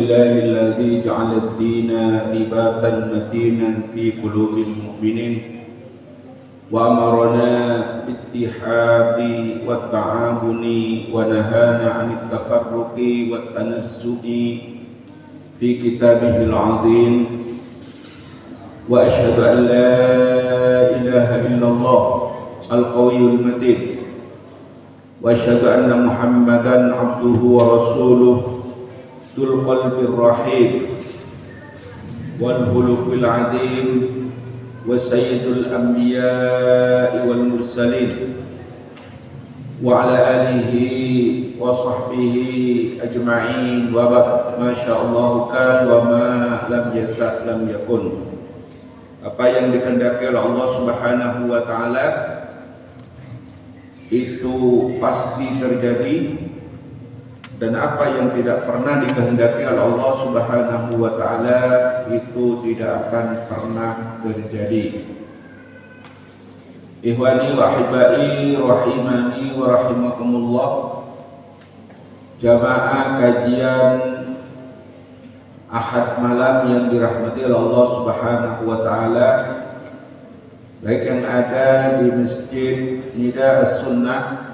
لله الذي جعل الدين رباطا متينا في قلوب المؤمنين وأمرنا بالاتحاد والتعاون ونهانا عن التفرق والتنزه في كتابه العظيم وأشهد أن لا إله إلا الله القوي المتين وأشهد أن محمدا عبده ورسوله ذو القلب الرحيم والخلق العظيم وسيد الأنبياء والمرسلين وعلى آله وصحبه أجمعين وبعد ما شاء الله كان وما لم يشأ لم يكن. Apa yang dikehendaki oleh Allah Subhanahu wa taala itu pasti terjadi, dan apa yang tidak pernah dikehendaki oleh Allah Subhanahu wa taala itu tidak akan pernah terjadi. Ikhwani wa ahibbai rahimani wa rahimakumullah, jamaah kajian Ahad malam yang dirahmati oleh Allah Subhanahu wa taala, baik yang ada di Masjid Nida As-Sunnah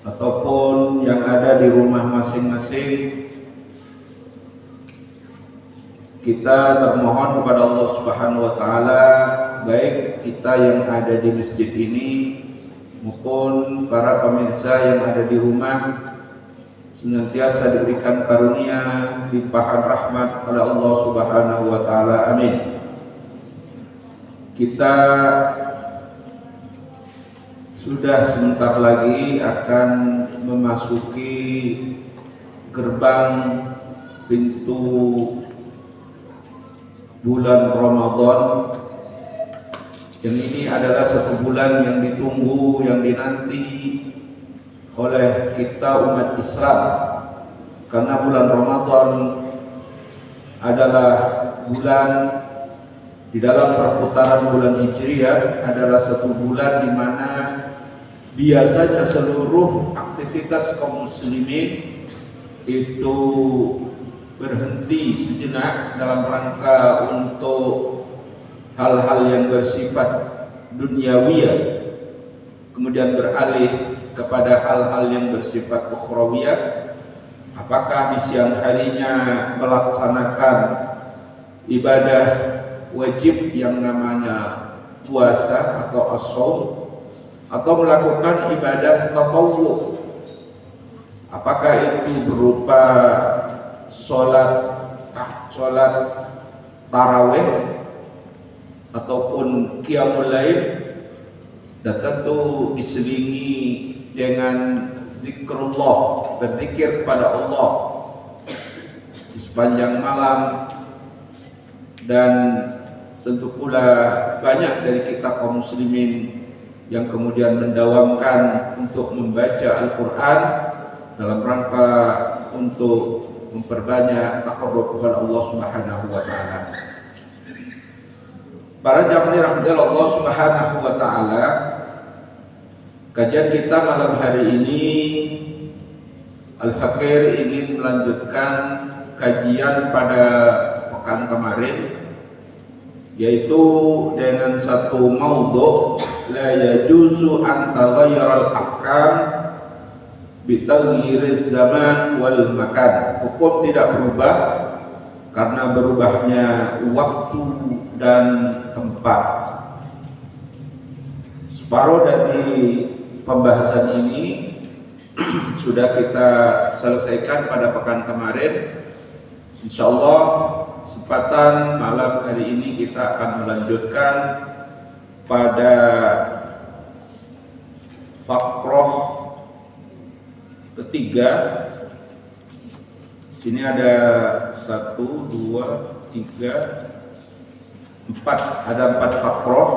ataupun yang ada di rumah masing-masing. Kita bermohon kepada Allah Subhanahu wa taala, baik kita yang ada di masjid ini maupun para pemirsa yang ada di rumah, senantiasa diberikan karunia limpahan rahmat oleh Allah Subhanahu wa taala. Amin. Kita sudah sebentar lagi akan memasuki gerbang pintu bulan Ramadan. Dan ini adalah satu bulan yang ditunggu, yang dinanti oleh kita umat Islam, karena bulan Ramadan adalah bulan di dalam perputaran bulan Hijriah, adalah satu bulan di mana biasanya seluruh aktivitas kaum muslimin itu berhenti sejenak dalam rangka untuk hal-hal yang bersifat duniawiyah, kemudian beralih kepada hal-hal yang bersifat ukhrawiyah. Apakah di siang harinya melaksanakan ibadah wajib yang namanya puasa atau as-shaum, atau melakukan ibadah tatawwu? Apakah itu berupa sholat tarawih ataupun qiyamul lail, dan tentu diselingi dengan zikrullah, berzikir kepada Allah di sepanjang malam. Dan tentu pula banyak dari kita kaum muslimin yang kemudian mendawamkan untuk membaca Al-Quran dalam rangka untuk memperbanyak taqarrub kepada Allah Subhanahu wa taala. Para jamaah rahmati Allah Subhanahu wa taala, kajian kita malam hari ini Al-Fakir ingin melanjutkan kajian pada pekan kemarin, yaitu dengan satu maudhu, la yajuzu an taghayyara al-ahkam bi taghyiriz zaman wal makan. Hukum tidak berubah karena berubahnya waktu dan tempat. Separuh dari pembahasan ini sudah kita selesaikan pada pekan kemarin. Insyaallah kesempatan malam hari ini kita akan melanjutkan pada faqrah ketiga. Sini ada 1, 2, 3, 4, ada 4 faqrah.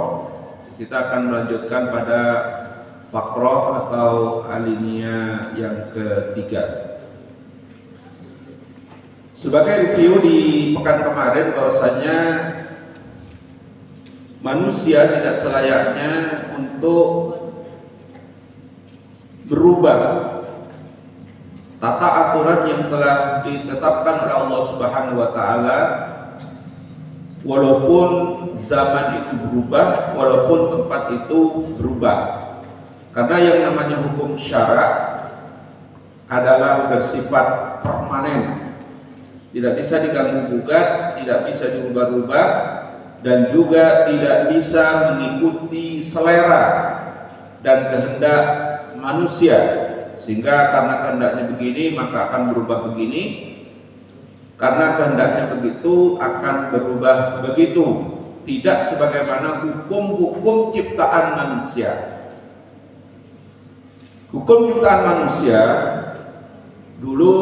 Kita akan melanjutkan pada faqrah atau alinea yang ketiga. Sebagai review di pekan kemarin, bahwasanya manusia tidak selayaknya untuk berubah tata aturan yang telah ditetapkan oleh Allah Subhanahu wa taala, walaupun zaman itu berubah, walaupun tempat itu berubah. Karena yang namanya hukum syara adalah bersifat permanen, tidak bisa diganggu-gugat, tidak bisa diubah-ubah, dan juga tidak bisa mengikuti selera dan kehendak manusia. Sehingga karena kehendaknya begini maka akan berubah begini, karena kehendaknya begitu akan berubah begitu, tidak sebagaimana hukum-hukum ciptaan manusia. Hukum ciptaan manusia dulu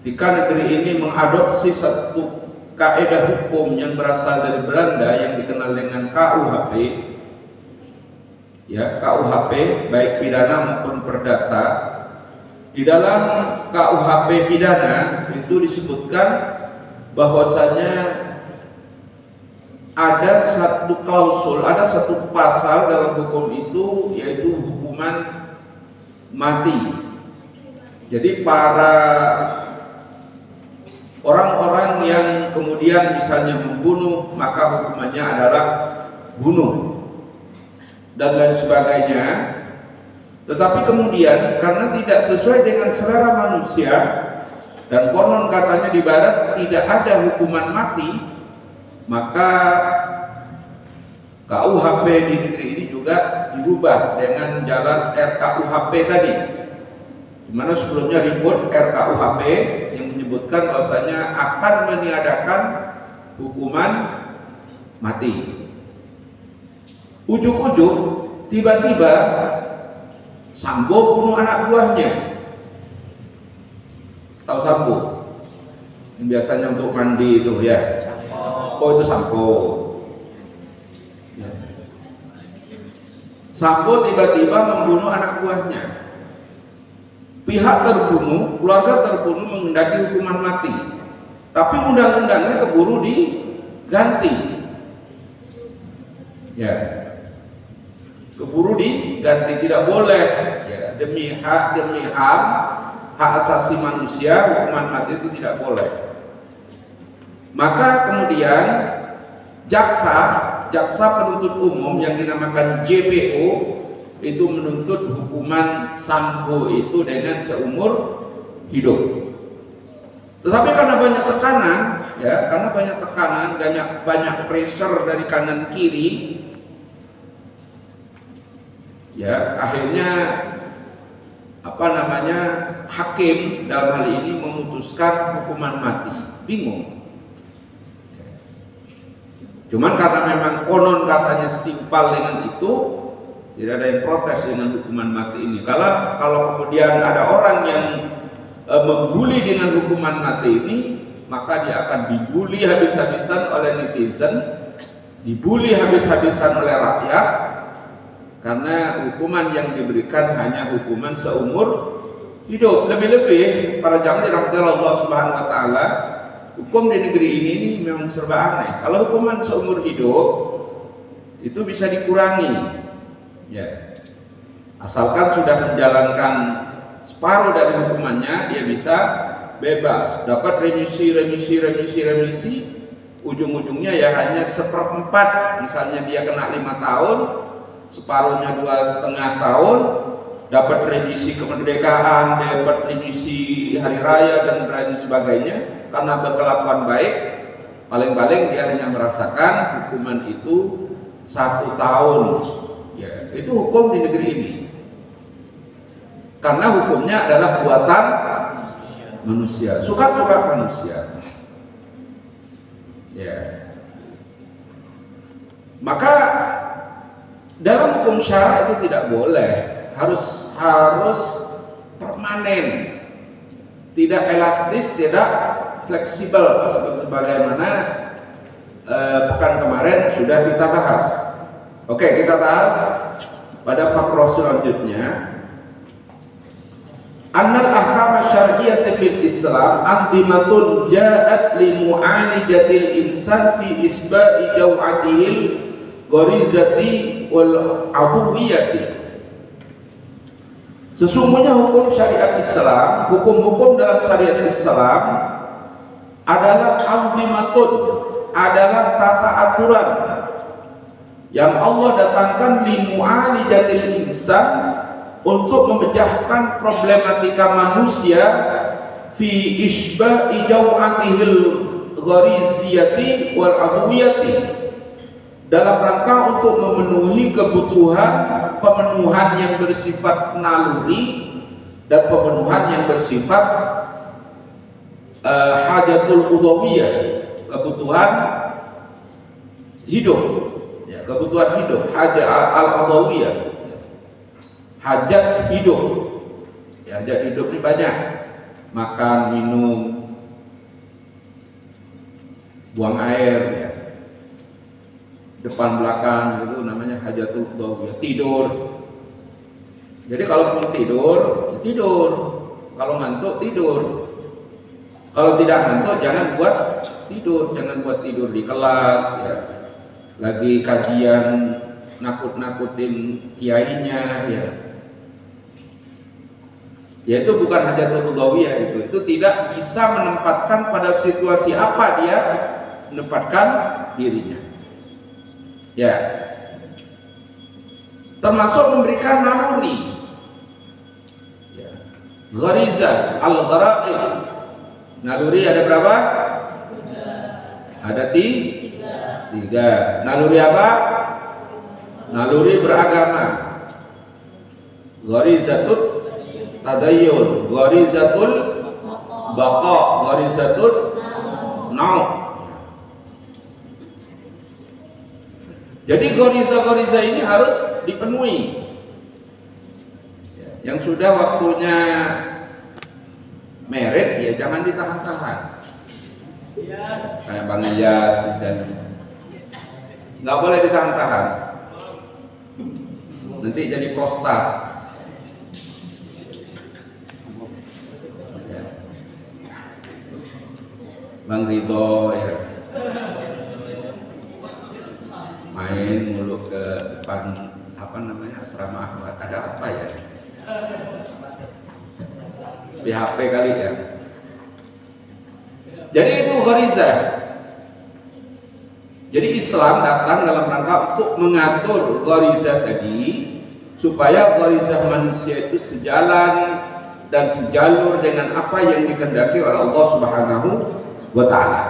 ketika negeri ini mengadopsi satu kaidah hukum yang berasal dari Belanda yang dikenal dengan KUHP, ya, KUHP baik pidana maupun perdata. Di dalam KUHP pidana itu disebutkan bahwasanya ada satu klausul, ada satu pasal dalam hukum itu, yaitu hukuman mati. Jadi para orang-orang yang kemudian misalnya membunuh, maka hukumannya adalah bunuh dan lain sebagainya. Tetapi kemudian karena tidak sesuai dengan selera manusia, dan konon katanya di barat tidak ada hukuman mati, maka KUHP di negeri ini juga dirubah dengan jalan RKUHP tadi, dimana sebelumnya ribut RKUHP yang menyebutkan bahwasanya akan meniadakan hukuman mati. Ujuk-ujuk tiba-tiba Sambo bunuh anak buahnya. Tahu Sambo? Yang biasanya untuk mandi itu ya. Oh, itu Sambo. Ya. Sambo tiba-tiba membunuh anak buahnya. Pihak terbunuh, keluarga terbunuh menghendaki hukuman mati, tapi undang-undangnya keburu diganti. Ya, keburu diganti, tidak boleh. Ya, demi hak asasi manusia, hukuman mati itu tidak boleh. Maka kemudian jaksa penuntut umum yang dinamakan JPO itu menuntut hukuman Sambo itu dengan seumur hidup. Tetapi karena banyak tekanan, ya, karena banyak tekanan, banyak pressure dari kanan kiri, ya, akhirnya hakim dalam hal ini memutuskan hukuman mati. Bingung. Cuman karena memang konon katanya setimpal dengan itu, tidak ada yang protes dengan hukuman mati ini. Kalau kemudian ada orang yang membuli dengan hukuman mati ini, maka dia akan dibuli habis-habisan oleh netizen, dibuli habis-habisan oleh rakyat, karena hukuman yang diberikan hanya hukuman seumur hidup. Lebih-lebih para jamaah dirahmati Allah Subhanahu wa taala, hukum di negeri ini memang serba aneh. Kalau hukuman seumur hidup itu bisa dikurangi. Ya. Asalkan sudah menjalankan separuh dari hukumannya, dia bisa bebas, dapat remisi, ujung-ujungnya ya hanya 1/4. Misalnya dia kena 5 tahun, separuhnya 2,5 tahun, dapat remisi kemerdekaan, dapat remisi hari raya dan lain sebagainya, karena berkelakuan baik. Paling-paling dia hanya merasakan hukuman itu 1 tahun. Ya, itu hukum di negeri ini. Karena hukumnya adalah buatan manusia, suka-suka manusia. Ya. Maka dalam hukum syara itu tidak boleh, harus permanen, tidak elastis, tidak fleksibel, sebagaimana pekan kemarin sudah kita bahas. Oke, kita bahas pada faktor selanjutnya. Annal ahkam syar'iyyah fil Islam antimatun ja'at li mu'alijatil insan fi isba'i jaw'atihil gharizati wal aduwiyati. Sesungguhnya hukum syariat Islam, hukum-hukum dalam syariat Islam adalah azimatun, adalah tata aturan yang Allah datangkan limu'alijatil insan, untuk memecahkan problematika manusia fi isba'i jaw'atihil ghariziyati wal adwiyati, dalam rangka untuk memenuhi kebutuhan pemenuhan yang bersifat naluri dan pemenuhan yang bersifat hajatul udhawiyah, kebutuhan hidup, ya, kebutuhan hidup, hajat al-udhawiyah, hajat hidup, ya, hajat hidup ini banyak, makan, minum, buang air, ya, depan belakang, itu namanya hajatul udhawiyah. Tidur, jadi kalau mau tidur, ya tidur, kalau ngantuk tidur, kalau tidak ngantuk jangan buat tidur, jangan buat tidur di kelas, ya, lagi kajian nakut-nakutin kiainya, ya, yaitu bukan hajatul udhawiyah, itu tidak bisa menempatkan pada situasi apa dia menempatkan dirinya, ya, termasuk memberikan naluri, ya, gharizah, al-gharaiz. Naluri ada berapa? Ada tiga. Naluri apa? Naluri beragama. Gharizatul tadayyun, gharizatul baqa, gharizatul nau'. Jadi ghariza-ghariza ini harus dipenuhi. Yang sudah waktunya merit, ya jangan ditahan-tahan. Kayak Bang Iyas misalnya, nggak boleh ditahan-tahan, nanti jadi prostat. Ya. Bang Ridho, ya, main mulu ke depan apa namanya asrama Ahmad, ada apa ya? Di HP kali ya. Jadi itu gharizah. Jadi Islam datang dalam rangka untuk mengatur gharizah tadi, supaya gharizah manusia itu sejalan dan sejalur dengan apa yang dikehendaki oleh Allah Subhanahu wa taala.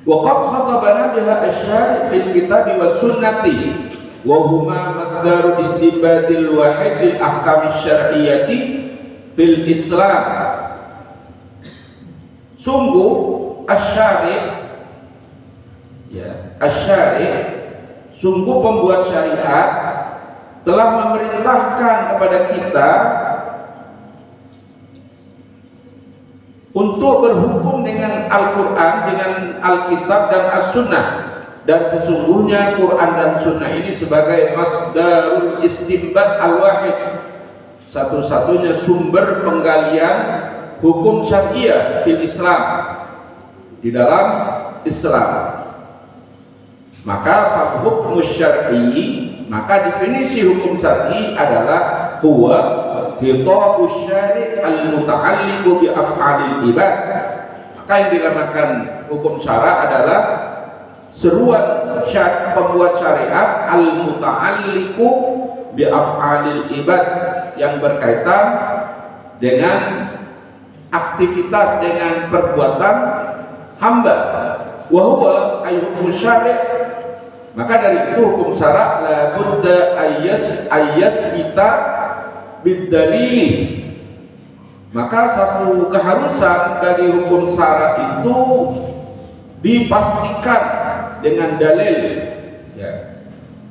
Wa qad khatabana biha asy-syari' fil kitab was sunnati wa huma masdaru istibadil wahid lil ahkam asy-syar'iyyati fil Islam. Sungguh asy-syari', ya, asy-syari', sungguh pembuat syariat telah memerintahkan kepada kita untuk berhukum dengan Al-Quran, dengan Alkitab dan As-Sunnah. Dan sesungguhnya Quran dan Sunnah ini sebagai masdarul istinbat al-wahid, satu-satunya sumber penggalian hukum syariah fil Islam, di dalam Islam. Maka hukum syar'i, maka definisi hukum syar'i adalah huwa khitabu syari' al-muta'alliqu bi af'alil ibad. Maka yang dinamakan hukum syara' adalah seruan pembuat syariat al-muta'alliqu bi af'alil ibad, yang berkaitan dengan aktivitas, dengan perbuatan hamba. Wa huwa hukum syari'. Maka dari itu hukum syara' la budda ayat kita bidalili. Maka satu keharusan bagi hukum syara' itu dipastikan dengan dalil, ya.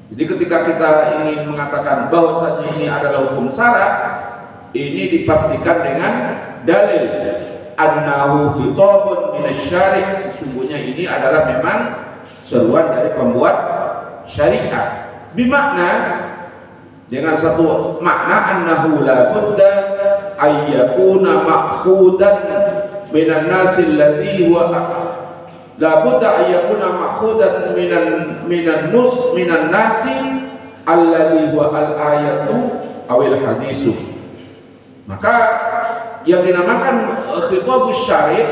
Jadi ketika kita ingin mengatakan bahwasanya ini adalah hukum syara', ini dipastikan dengan dalil annahu khitabun minasyari', sesungguhnya ini adalah memang seruan dari pembuat syariat. Bimakna, dengan satu makna, annahu la budda ayyakuna ma'khudan minan nasi alladhi huwa la budda ayyakuna ma'khudan minan nasi alladhi huwa al-ayatu awil hadisu. Maka yang dinamakan khitabus syari'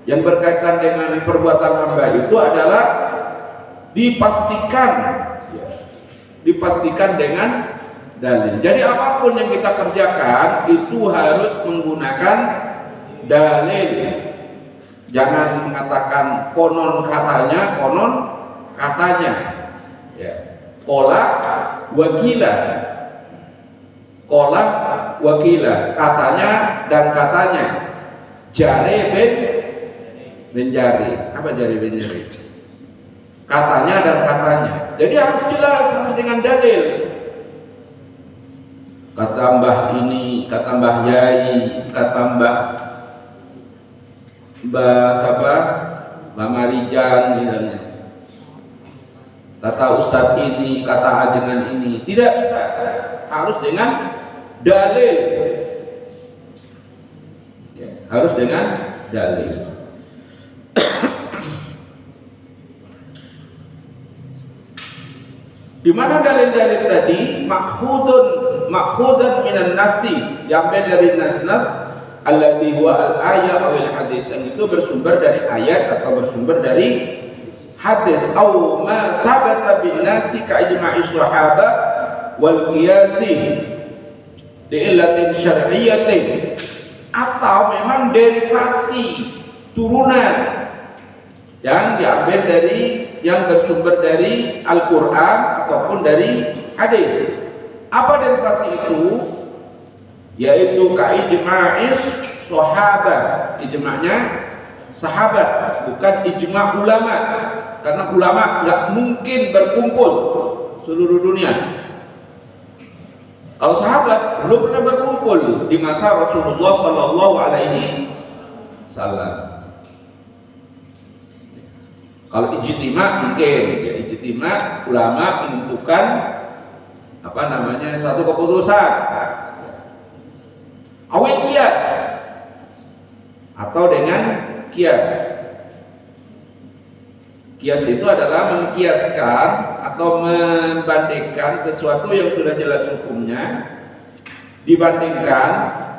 yang berkaitan dengan perbuatan hamba itu adalah dipastikan dengan dalil. Jadi apapun yang kita kerjakan itu harus menggunakan dalil. Jangan mengatakan konon katanya. Ya. Qala wakila, katanya dan katanya. Jari bin jari. Apa jari bin jari? Katanya dan katanya. Jadi harus jelas, harus dengan dalil. Kata mbah ini, kata mbah yai, kata mbah siapa? Mbah Marijan misalnya. Kata ustadz ini, kata ajengan ini. Tidak bisa. Harus dengan dalil. Ya, harus dengan dalil. Di mana dalil-dalil tadi makhudun minan nasi, diambil dari nas alladhi huwa al-ayat awil hadis, yang itu bersumber dari ayat atau bersumber dari hadis. Aw ma sabata bin nasi ka ijma'i sahabah wal qiyasi li illatin syar'iyyatin, atau memang derivasi turunan yang diambil dari yang bersumber dari Al-Quran ataupun dari hadis. Apa derivasi itu? Yaitu ijma'is sahabat, ijma'nya sahabat, bukan ijma' ulama, karena ulama nggak mungkin berkumpul seluruh dunia. Kalau sahabat belum pernah berkumpul di masa Rasulullah Sallallahu Alaihi Wasallam. Kalau ijtima mungkin, ya ijtima ulama menentukan satu keputusan. Awil kias atau dengan kias. Kias itu adalah mengkiaskan atau membandingkan sesuatu yang sudah jelas hukumnya dibandingkan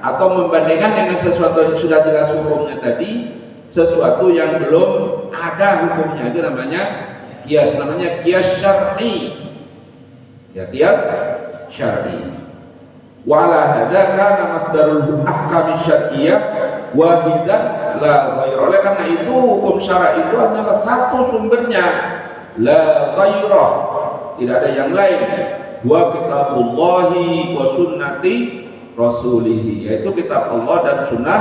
atau membandingkan dengan sesuatu yang sudah jelas hukumnya tadi, sesuatu yang belum ada hukumnya, itu namanya kias, syar'i. Ya, kias syar'i. Wa ala hadza kana masdarul ahkam syar'iyyah wahidan la ghaira. Oleh karena itu hukum syara itu hanyalah satu sumbernya, la ghaira, tidak ada yang lain. Wa kitabullahi wa sunnati rasulih, yaitu kitab Allah dan sunnah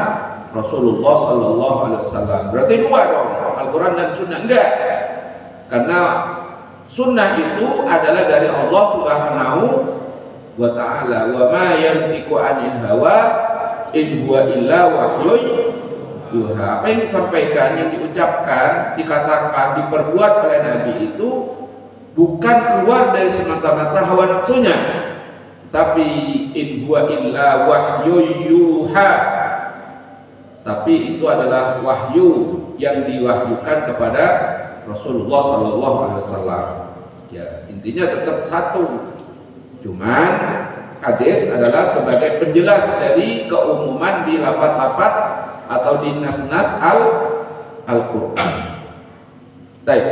Rasulullah Sallallahu Alaihi Wasallam. Berarti dua dong, Al-Quran dan Sunnah. Enggak, karena Sunnah itu adalah dari Allah Subhanahu wa Ta'ala. Wa ma yantiqu 'anil hawa in huwa illa wahyun yuha. Apa yang disampaikan, yang diucapkan, dikatakan, diperbuat oleh Nabi itu bukan keluar dari semata-mata hawa nafsunya, tapi in huwa illa wahyun yuha, tapi itu adalah wahyu yang diwahyukan kepada Rasulullah Sallallahu Alaihi Wasallam. Ya, intinya tetap satu. Cuman hadis adalah sebagai penjelas dari keumuman di lafaz-lafaz atau di nas-nas Al-Quran. Baik.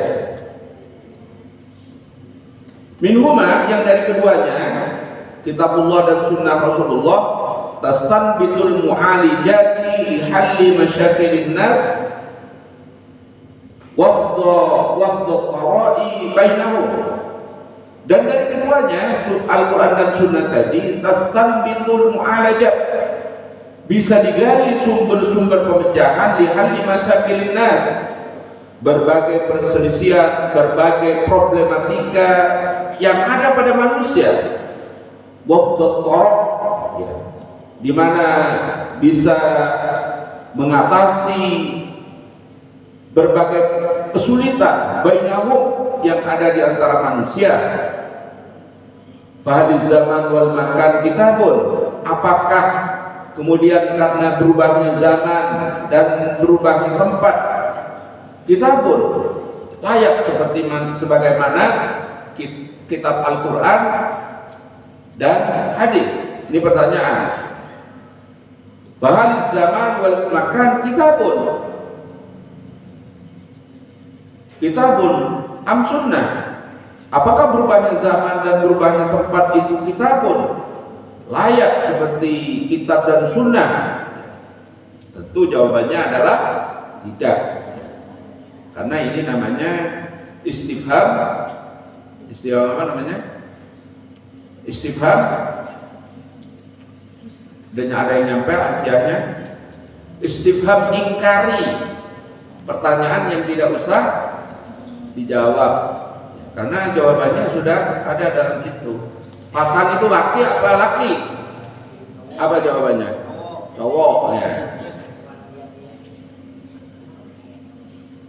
Minhuma, yang dari keduanya, kitabullah dan sunnah Rasulullah, tastanbitul mu'alijati li halli masyakilin nas wafdu qara'i bainahum. Dan dari keduanya, Al-Quran dan Sunnah tadi, tastanbitul mu'alajat, bisa digali sumber-sumber pemecahan li halli masyakilin nas, berbagai perselisihan, berbagai problematika yang ada pada manusia. Wafdu qara', ya, di mana bisa mengatasi berbagai kesulitan bainahum yang ada di antara manusia. Fahadiz zaman wal makan kitabun, apakah kemudian karena berubahnya zaman dan berubahnya tempat, kitabun layak seperti sebagaimana kitab Al-Quran dan hadis. Ini pertanyaan. Bahal zaman wal makan kitabun am sunnah. Apakah berubahnya zaman dan berubahnya tempat itu kitabun layak seperti kitab dan sunnah? Tentu jawabannya adalah tidak. Karena ini namanya istifham. Istifham apa namanya? Istifham. Dan ada yang nyampe alfiahnya. Istifham ingkari. Pertanyaan yang tidak usah dijawab. Karena jawabannya sudah ada dalam itu. Patan itu laki apa laki? Apa jawabannya? Cowok ya.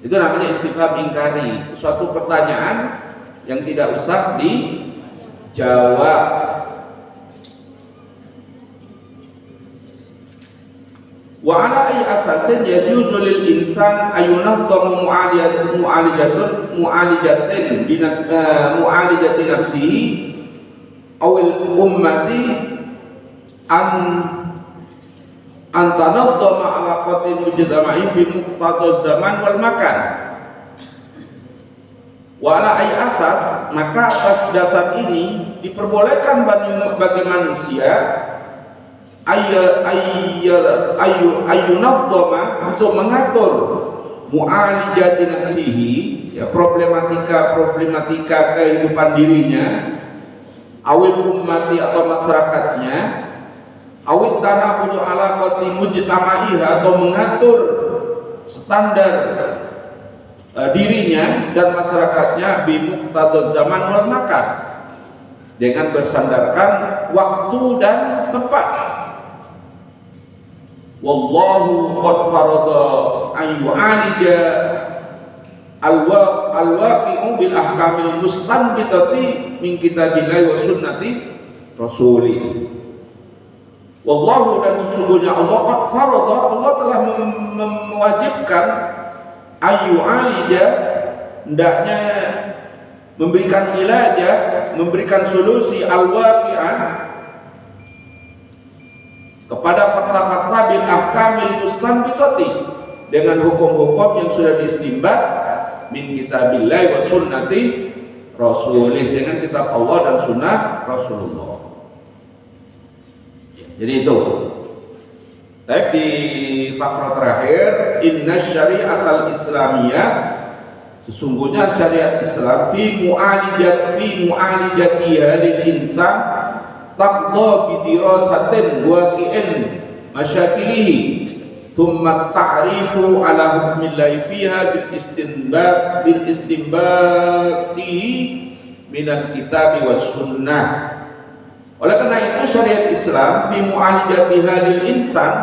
Itu namanya istifham ingkari, suatu pertanyaan yang tidak usah dijawab. Wa ala ayyi asasin yajuzu lil insan ayunadhamu mu'alijati nafsihi awil ummati antanadhama ala qatil mujtama'i bi muqtadaz zaman wal makan. Wa ala ayyi asas, maka atas dasar ini diperbolehkan bagi manusia ayyunadhama untuk mengatur mu'alijati nafsihi, ya, problematika kehidupan dirinya, awil ummati atau masyarakatnya, awil tanabudu ala qati mujtama'iha atau mengatur standar dirinya dan masyarakatnya bi muqtadaz zaman wal makan, dengan bersandarkan waktu dan tempat. Wallahu qad farada an yu'alija al-waqi'u bil ahkamil mustanbitati min kitabillahi wa sunnati rasulih. Wallahu, dan sesungguhnya Allah qad farada, Allah telah mewajibkan ayu alija, hendaknya memberikan ilajah, memberikan solusi al-waqi'ah kepada fakta-fakta bil ahkamil mustanbitati, dengan hukum-hukum yang sudah diistinbat min kitabillahi wa sunnati rasulih, dengan kitab Allah dan sunnah Rasulullah. Jadi itu. Tapi di fakta terakhir, inna syariatal islamiyah, sesungguhnya syariat Islam fi mu'alijatiha lil insan taqda bi dirasatin waqi'in masyakilihi thumma ta'rifu ala hukmillahi fiha bil istinbatihi minal kitabi was sunnah. Oleh karena itu syariat Islam fi mu'alijatiha lil insan,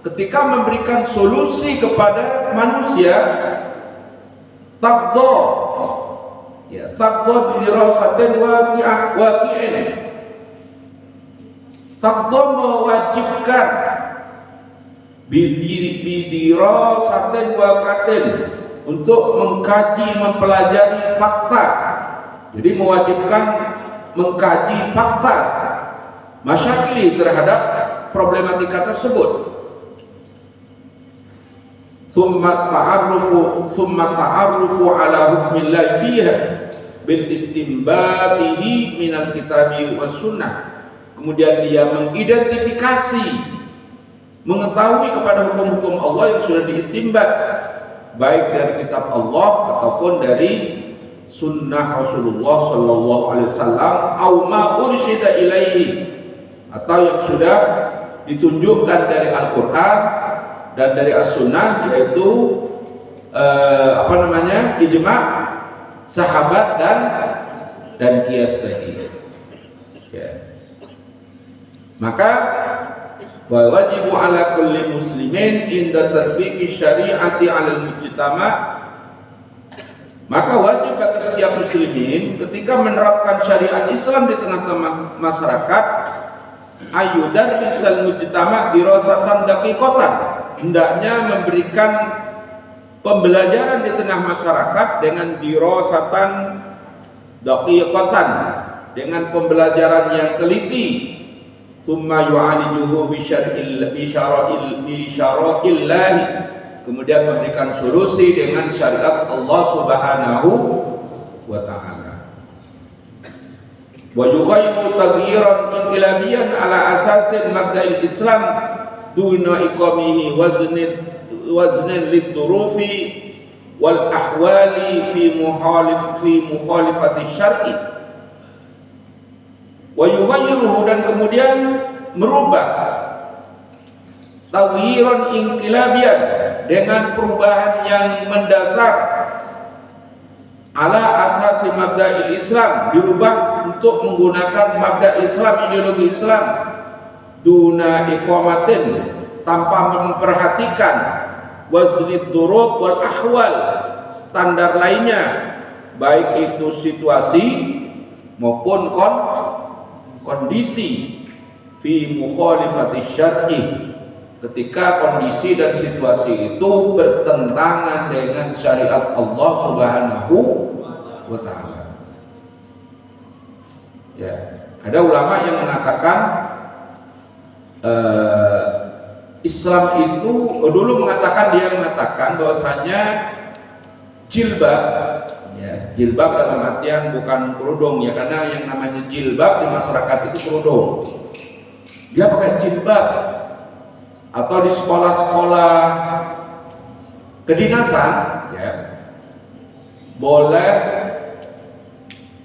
ketika memberikan solusi kepada manusia, taqda, ya, taqda bi dirasatin waqi'in, taqda mewajibkan bidirasatin waqatin, untuk mengkaji, mempelajari fakta. Jadi mewajibkan mengkaji fakta masyakili terhadap problematika tersebut. Summa ta'arrufu ala hukmillahi fiha bil istinbatihi minal kitabi was sunnah. Kemudian dia mengidentifikasi, mengetahui kepada hukum-hukum Allah yang sudah diistinbat, baik dari kitab Allah ataupun dari sunnah Rasulullah sallallahu alaihi wasallam, au ma ursyida ilaihi, atau yang sudah ditunjukkan dari Al-Qur'an dan dari As-Sunnah, yaitu ijma' sahabat dan qiyas tadi. Ya. Maka wajibu ala kulli muslimin inda tatbiqi syari'ati 'alal mujtama', maka wajib bagi setiap muslimin ketika menerapkan syariat Islam di tengah-tengah masyarakat, ayyudan bisal mujtama' dirasatan daqiqatan, hendaknya memberikan pembelajaran di tengah masyarakat dengan dirasatan daqiqatan, dengan pembelajaran yang teliti, thumma yu'alijuhu bi syara'illah, kemudian memberikan solusi dengan syariat Allah Subhanahu wa taala. Wa yughayyiru taghyiran inqilabiyan ala asasin mabda'il Islam duna iqamihi waznin lid-durufi wal ahwali fi mukhalifati syar'i. Wa yughayyiru, dan kemudian merubah, taghyiran inqilabiyan, dengan perubahan yang mendasar, ala asasi mabda'il Islam, dirubah untuk menggunakan mabda' Islam, ideologi Islam, duna iqamatin, tanpa memperhatikan waznid durub wal ahwal, standar lainnya, baik itu situasi maupun kondisi, fi mukhalifati syar'i, ketika kondisi dan situasi itu bertentangan dengan syariat Allah Subhanahu wa taala. Ya, ada ulama yang mengatakan Islam itu dulu dia mengatakan bahwasanya jilbab, ya, jilbab dalam artian bukan kerudung ya, karena yang namanya jilbab di masyarakat itu kerudung. Dia pakai jilbab, atau di sekolah-sekolah kedinasan, ya,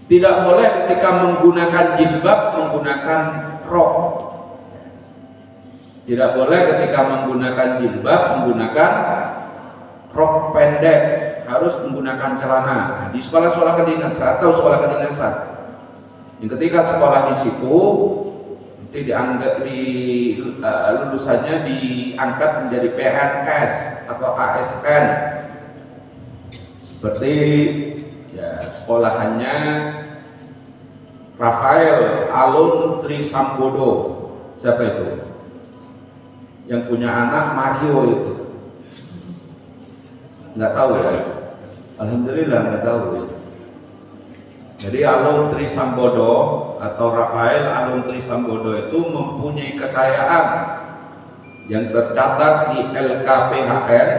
tidak boleh ketika menggunakan jilbab menggunakan rok. Tidak boleh ketika menggunakan jilbab menggunakan rok pendek, harus menggunakan celana. Nah, di sekolah-sekolah kedinasan atau sekolah kedinasan, yang ketika sekolah di situ nanti dianggap lulusannya diangkat menjadi PNS atau ASN, seperti ya sekolahannya Rafael Alun Trisambodo. Siapa itu? Yang punya anak Mario itu. Nggak tahu ya? Alhamdulillah nggak tahu ya. Jadi Alun Trisambodo atau Rafael Alun Trisambodo itu mempunyai kekayaan yang tercatat di LKPHN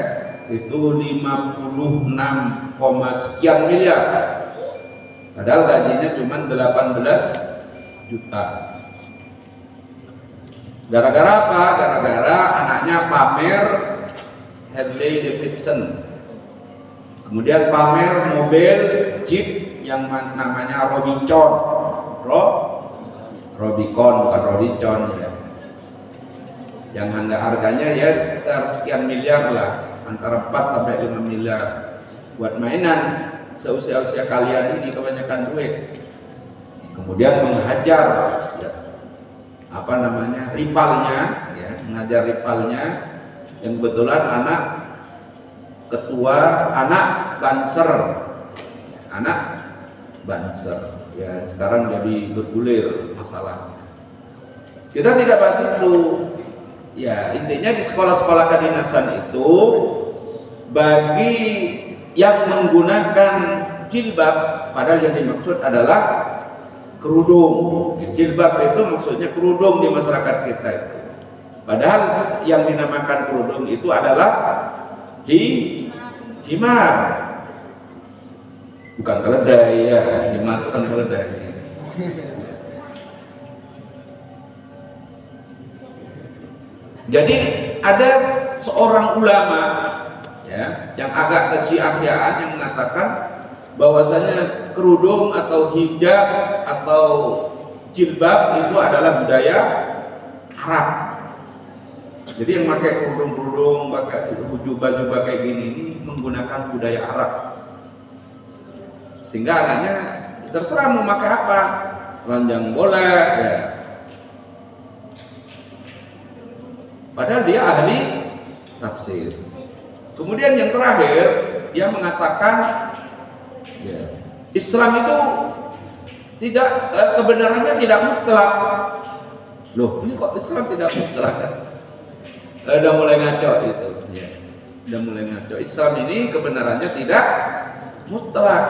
itu 56, sekian miliar. Padahal gajinya cuma 18 juta. Gara-gara apa? Gara-gara anaknya pamer Harley Davidson, kemudian pamer mobil Jeep yang namanya Robicon, Robicon bukan Robicon ya, yang harganya ya sekitar sekian miliar lah, antara 4 sampai 5 miliar. Buat mainan seusia-usia kalian ini kebanyakan duit. Kemudian menghajar ya, rivalnya ya, mengajar rivalnya yang kebetulan anak Banser ya, sekarang jadi bergulir masalah. Kita tidak bahas itu ya, intinya di sekolah-sekolah kedinasan itu bagi yang menggunakan jilbab, padahal yang dimaksud adalah kerudung. Jilbab itu maksudnya kerudung di masyarakat kita itu. Padahal yang dinamakan kerudung itu adalah himar, bukan keledai ya, himar bukan keledai. Jadi ada seorang ulama ya, yang agak kesia-siaan yang mengatakan bahwasanya kerudung atau hijab atau jilbab itu adalah budaya Arab. Jadi yang pakai kerudung-kerudung, pakai jubah-jubah kayak gini ini menggunakan budaya Arab. Sehingga anaknya terserah mau pakai apa, telanjang boleh ya. Padahal dia ahli tafsir. Kemudian yang terakhir dia mengatakan ya, Islam itu tidak kebenarannya tidak mutlak. Loh, ini kok Islam tidak mutlak? Udah mulai ngaco itu. Ya. Udah mulai ngaco. Islam ini kebenarannya tidak mutlak.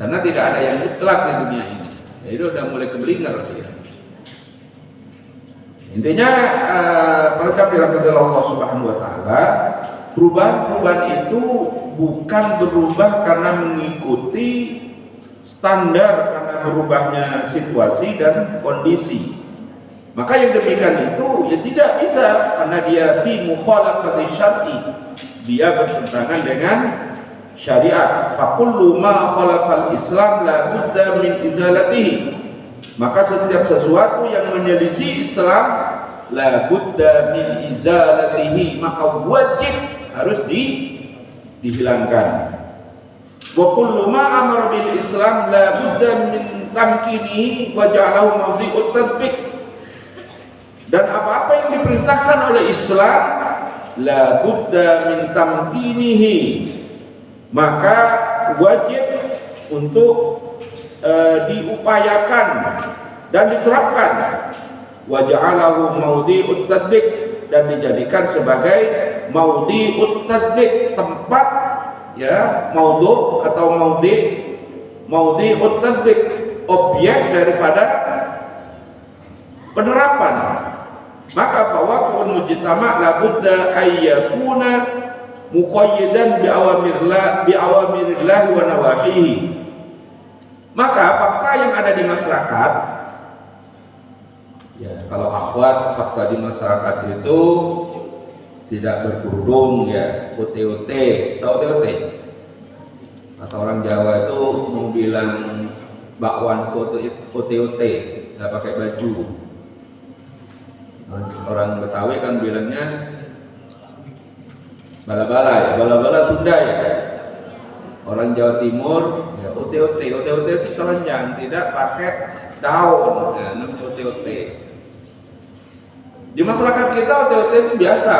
Karena tidak ada yang mutlak di dunia ini. Jadi udah mulai keblinger ya. Intinya para dirahmati Allah Subhanahu wa taala, perubahan-perubahan itu bukan berubah karena mengikuti standar karena berubahnya situasi dan kondisi. Maka yang demikian itu ya tidak bisa karena dia fi mukhalafati syar'i. Dia bertentangan dengan syariat. Fa kullu ma khalafal Islam la budda min izalatihi. Maka setiap sesuatu yang menyelisih Islam la budda min izalatihi, maka wajib harus dihilangkan. Wa kullu ma amara bil Islam la budda min tamkinihi wa ja'alahu mawdi'ut tatbiq. Dan apa-apa yang diperintahkan oleh Islam la budda min tamkinihi, maka wajib untuk diupayakan dan diterapkan. Wa ja'alahu mawdi'ut tatbiq, dan dijadikan sebagai mawdi'ut tatbiq, tempat ya, maudhu atau mawdi'ut tatbiq, objek daripada penerapan. Maka fawaqi'ul mujtama' la budda ayyakuna muqayyidan bi awamirillah wa nawahihi. Maka fakta yang ada di masyarakat, ya kalau akhwat, fakta di masyarakat itu tidak berkerudung ya, UT-UT, tahu UT-UT? Atau orang Jawa itu mau bilang bakwan UT-UT, nggak pakai baju. Orang Betawi kan bilangnya bala-bala ya, bala-bala Sunda ya. Orang Jawa Timur ya UT-UT itu telanjang, tidak pakai daun, ya, namanya UT-UT. Di masyarakat kita UT-UT itu biasa.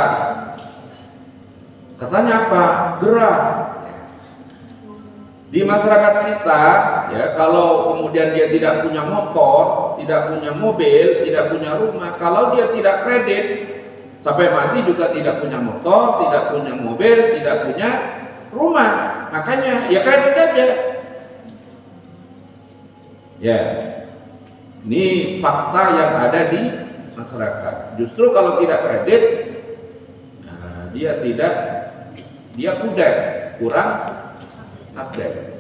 Katanya apa? Gerah. Di masyarakat kita ya, kalau kemudian dia tidak punya motor, tidak punya mobil, tidak punya rumah, kalau dia tidak kredit sampai mati juga tidak punya motor, tidak punya mobil, tidak punya rumah. Makanya ya kredit aja. Ya, ini fakta yang ada di masyarakat. Justru kalau tidak kredit, nah, dia kudet, kurang update.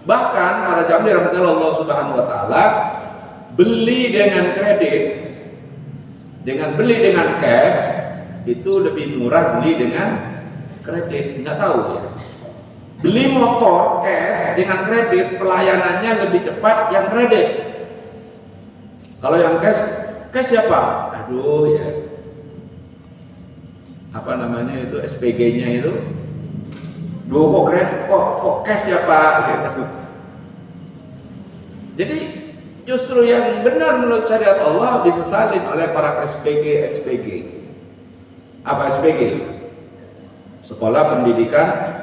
Bahkan para jamaah dirahmati Allah Subhanahu wa taala, beli dengan kredit, beli dengan cash itu lebih murah beli dengan kredit. Nggak tahu ya. Beli motor cash dengan kredit pelayanannya lebih cepat yang kredit. Kalau yang cash siapa? Aduh ya. Apa namanya itu, SPG-nya itu? Duh kok kredit, kok cash ya Pak? Gitu. Jadi justru yang benar menurut syariat Allah disesalin oleh para SPG. Apa SPG? Sekolah Pendidikan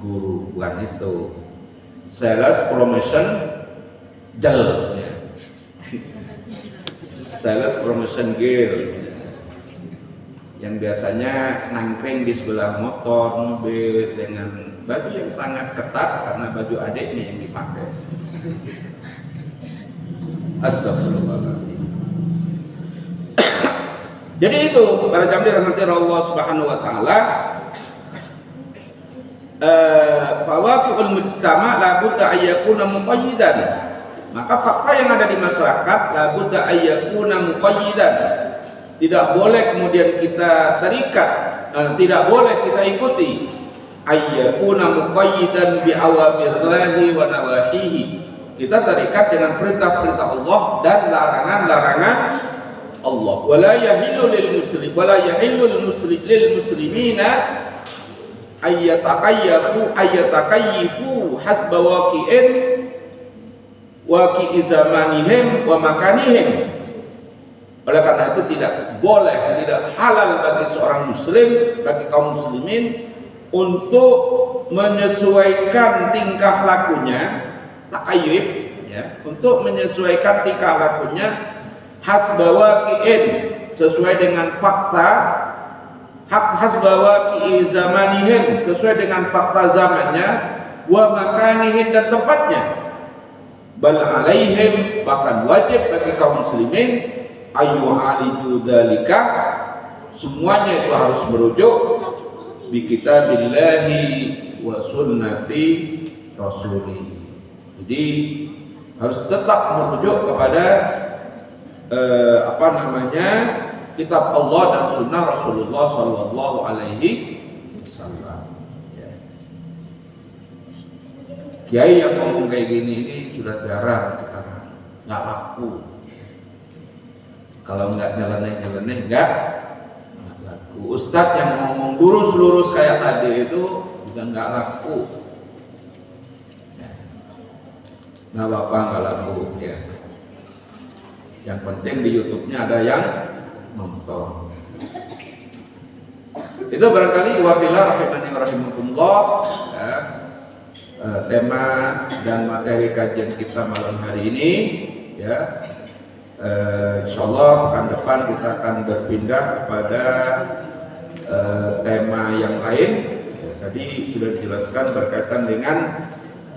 Guru, bukan itu. Sales Promotion Gel, ya. Sales Promotion Girl, yang biasanya nangkring di sebelah motor, mobil dengan baju yang sangat ketat karena baju adiknya yang dipakai. Astagfirullahaladzim. Jadi itu para jamaah dirahmati Allah Subhanahu wa taala, fawaqi'ul mujtama' la budda ayyakuna muqayyidan. Maka fakta yang ada di masyarakat la budda ayyakuna muqayyidan. Tidak boleh kemudian kita terikat, tidak boleh kita ikuti. Ayyakuna muqayyidan bi awamirillahi wa nawahihi. Kita terikat dengan perintah-perintah Allah dan larangan-larangan Allah. Wala yahillu lil muslimina ayyatakayyifu hasba waqi'i zamanihim wa makanihim. Oleh karena itu tidak boleh, tidak halal bagi seorang muslim, bagi kaum muslimin untuk menyesuaikan tingkah lakunya, takayyuf ya, untuk menyesuaikan tingkah lakunya hasba waqi'in, sesuai dengan fakta hak hasbawa ki zamanihim, sesuai dengan fakta zamannya, wa makanihim, dan tempatnya. Bal alaihim, bahkan wajib bagi kaum muslimin, ayu aliju dzalika, semuanya itu harus merujuk bi kitabillahi wa sunnati rasulih. Jadi harus tetap merujuk kepada kitab Allah dan sunnah Rasulullah Sallallahu Alaihi Wasallam. Kiai yang ngomong kayak gini ini sudah jarang sekarang, nggak laku. Kalau nggak nyeleneh nggak laku. Ustadz yang ngomong lurus kayak tadi itu juga nggak laku. Nggak apa-apa, nggak laku ya. Yang penting di YouTube-nya ada yang nonton. Itu barangkali wafilah rahimani rahimakumullah ya, tema dan materi kajian kita malam hari ini ya. Insyaallah pekan depan kita akan berpindah kepada tema yang lain. Tadi sudah dijelaskan berkaitan dengan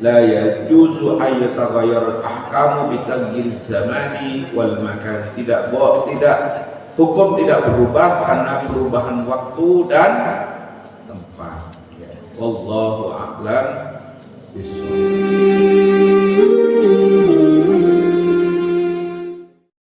la yajuzu ayyataghayyar al-ahkamu bi taghyir zamani wal makan. Hukum tidak berubah karena perubahan waktu dan tempat. Wallahu a'lam bishawab.